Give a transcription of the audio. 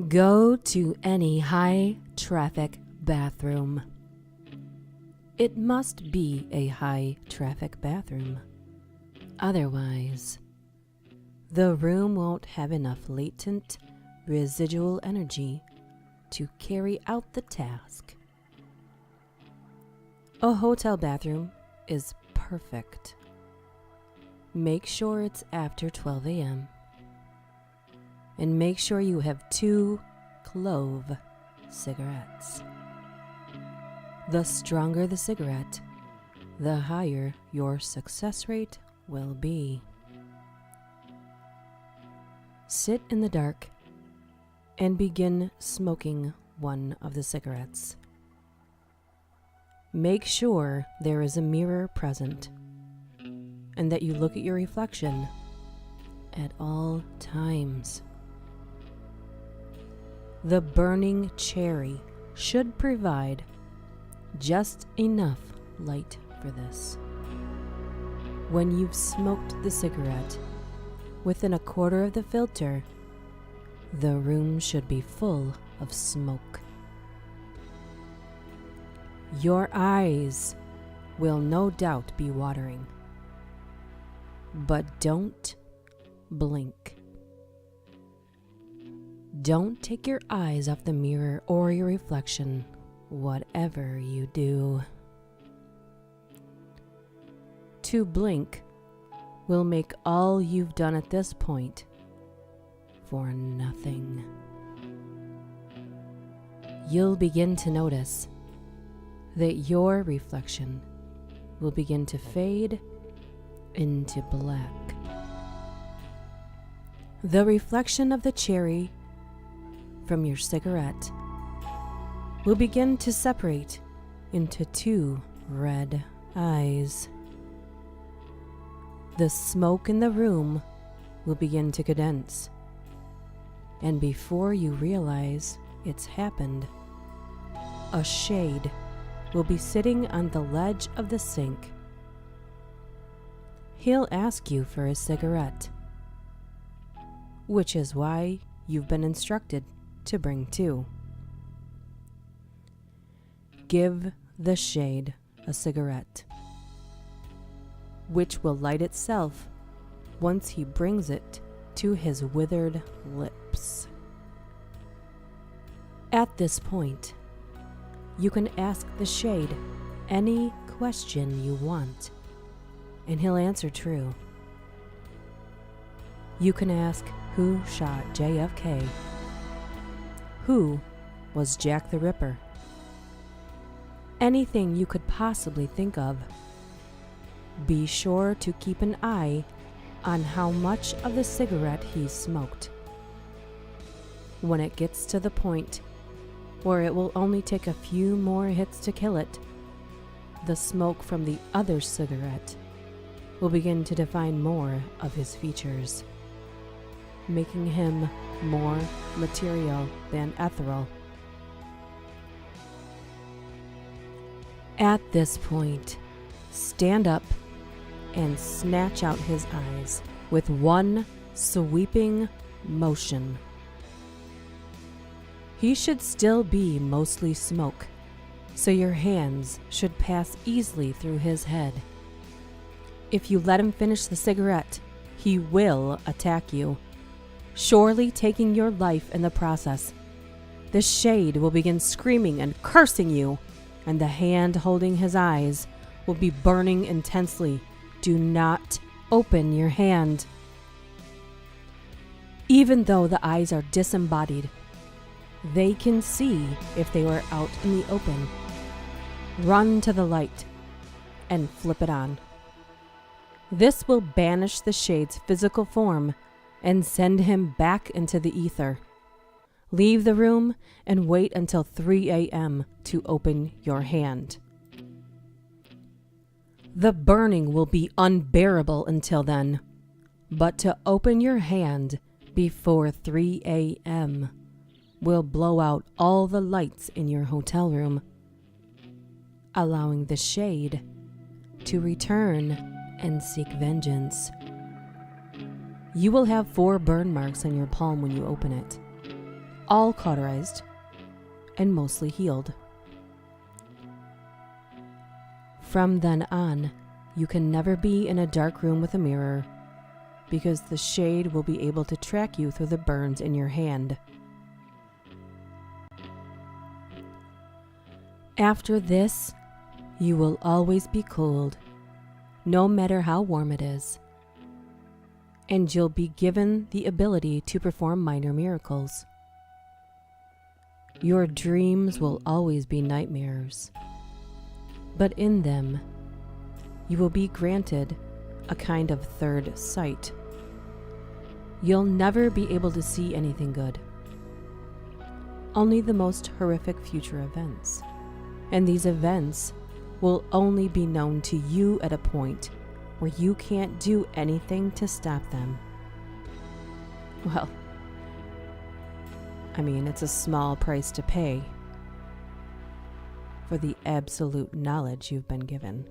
Go to any high-traffic bathroom. It must be a high-traffic bathroom. Otherwise, the room won't have enough latent residual energy to carry out the task. A hotel bathroom is perfect. Make sure it's after 12 a.m. And make sure you have 2 clove cigarettes. The stronger the cigarette, the higher your success rate will be. Sit in the dark and begin smoking one of the cigarettes. Make sure there is a mirror present and that you look at your reflection at all times. The burning cherry should provide just enough light for this. When you've smoked the cigarette within a quarter of the filter, the room should be full of smoke. Your eyes will no doubt be watering, but don't blink. Don't take your eyes off the mirror or your reflection, whatever you do. To blink will make all you've done at this point for nothing. You'll begin to notice that your reflection will begin to fade into black. The reflection of the cherry from your cigarette will begin to separate into 2 red eyes. The smoke in the room will begin to condense, and before you realize it's happened, a shade will be sitting on the ledge of the sink. He'll ask you for a cigarette, which is why you've been instructed to bring 2. Give the shade a cigarette, which will light itself once he brings it to his withered lips. At this point, you can ask the shade any question you want, and he'll answer true. You can ask who shot JFK, who was Jack the Ripper, anything you could possibly think of. Be sure to keep an eye on how much of the cigarette he smoked. When it gets to the point where it will only take a few more hits to kill it, the smoke from the other cigarette will begin to define more of his features, making him more material than ethereal. At this point, stand up and snatch out his eyes with one sweeping motion. He should still be mostly smoke, so your hands should pass easily through his head. If you let him finish the cigarette, he will attack you, surely taking your life in the process. The shade will begin screaming and cursing you, and the hand holding his eyes will be burning intensely. Do not open your hand. Even though the eyes are disembodied, they can see if they were out in the open. Run to the light and flip it on. This will banish the shade's physical form and send him back into the ether. Leave the room and wait until 3 a.m. to open your hand. The burning will be unbearable until then, but to open your hand before 3 a.m. will blow out all the lights in your hotel room, allowing the shade to return and seek vengeance. You will have 4 burn marks on your palm when you open it. all cauterized and mostly healed. From then on, you can never be in a dark room with a mirror, because the shade will be able to track you through the burns in your hand. After this, you will always be cold, no matter how warm it is, and you'll be given the ability to perform minor miracles. Your dreams will always be nightmares, but in them, you will be granted a kind of third sight. You'll never be able to see anything good, only the most horrific future events. And these events will only be known to you at a point where you can't do anything to stop them. Well, I mean, it's a small price to pay for the absolute knowledge you've been given.